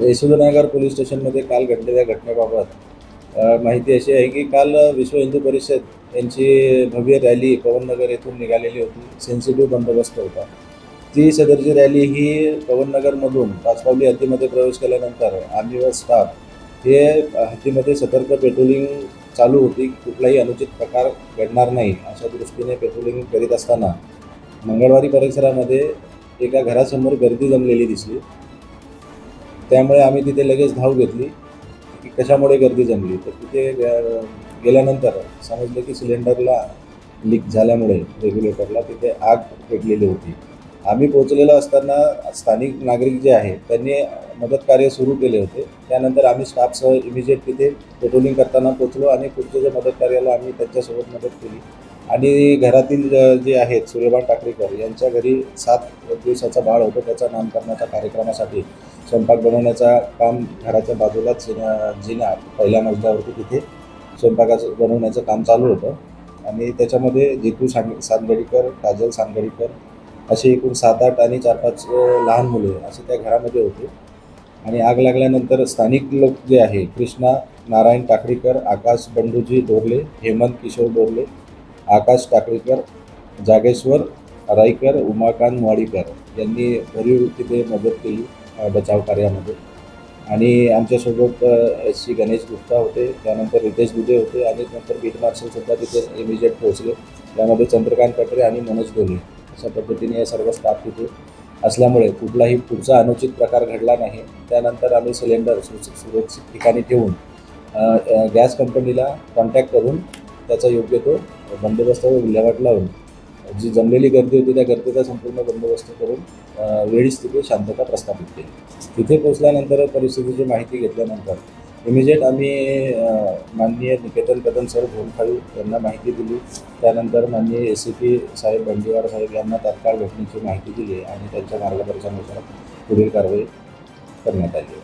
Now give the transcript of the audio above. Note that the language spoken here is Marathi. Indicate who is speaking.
Speaker 1: यशोधनगर पोलीस स्टेशनमध्ये काल घडलेल्या घटनेबाबत माहिती अशी आहे की काल विश्व हिंदू परिषद यांची भव्य रॅली पवननगर येथून निघालेली होती. सेन्सिटिव्ह बंदोबस्त होता. ती सदरची रॅली ही पवननगरमधून पाचपावली हद्दीमध्ये प्रवेश केल्यानंतर आम्ही व स्टाफ हे हद्दीमध्ये सतर्क पेट्रोलिंग चालू होती. कुठलाही अनुचित प्रकार घडणार नाही अशा दृष्टीने पेट्रोलिंग करीत असताना मंगळवारी परिसरामध्ये एका घरासमोर गर्दी जमलेली दिसली. त्यामुळे आम्ही तिथे लगेच धाव घेतली की कशामुळे गर्दी जमली. तर तिथे गेल्यानंतर समजलं की सिलेंडरला लीक झाल्यामुळे रेग्युलेटरला तिथे आग पेटलेली होती. आम्ही पोहोचलेलो असताना स्थानिक नागरिक जे आहेत त्यांनी मदत कार्य सुरू केले होते. त्यानंतर आम्ही स्टाफसह इमिजिएट तिथे पेट्रोलिंग करताना पोचलो आणि पुढच्या जे मदत कार्याला आम्ही त्यांच्यासोबत मदत केली. आणि घरातील जे आहेत सूर्यभान टाकरेकर यांच्या घरी 7 दिवसाचा बाळ होतं. त्याचा नामकरणाच्या कार्यक्रमासाठी स्वयंपाक बनवण्याचा काम घराच्या बाजूलाच जिना पहिल्या मजल्यावरती तिथे स्वयंपाकाचं बनवण्याचं काम चालू होतं. आणि त्याच्यामध्ये जितू सांगडीकर, काजल सांगडीकर असे एकूण 7-8 आणि 4-5 लहान मुले असे त्या घरामध्ये होते. आणि आग लागल्यानंतर स्थानिक लोक जे आहे कृष्णा नारायण टाकळीकर, आकाश बंडूजी डोरले, हेमंत किशोर डोरले, आकाश टाकळीकर, जागेश्वर राईकर, उमाकांत वाडीकर यांनी भरीव तिथे मदत केली बचाव कार्यामध्ये. आणि आमच्यासोबत SC गणेश गुप्ता होते, त्यानंतर रितेश दुबे होते आणि नंतर बीट मार्शलसुद्धा तिथे इमिजिएट पोहोचले. त्यामध्ये चंद्रकांत कटरे आणि मनोज डोले अशा पद्धतीने हे सर्व स्टाफ तिथे असल्यामुळे कुठलाही पुढचा अनुचित प्रकार घडला नाही. त्यानंतर आम्ही सिलेंडर सुरक्षित ठिकाणी ठेवून गॅस कंपनीला कॉन्टॅक्ट करून त्याचा योग्य तो बंदोबस्त व विल्हेवाट लावून जी जमलेली गर्दी होती त्या गर्दीचा संपूर्ण बंदोबस्त करून वेळीच तिथे शांतता प्रस्थापित केली. तिथे पोचल्यानंतर परिस्थितीची माहिती घेतल्यानंतर इमिजिएट आम्ही माननीय निकेतन कदम सर भोलखाळी यांना माहिती दिली. त्यानंतर माननीय ACP साहेब बंडीवार साहेब यांना तात्काळ घटनेची माहिती दिली आणि त्यांच्या मार्गदर्शनानुसार पुढील कारवाई करण्यात आली.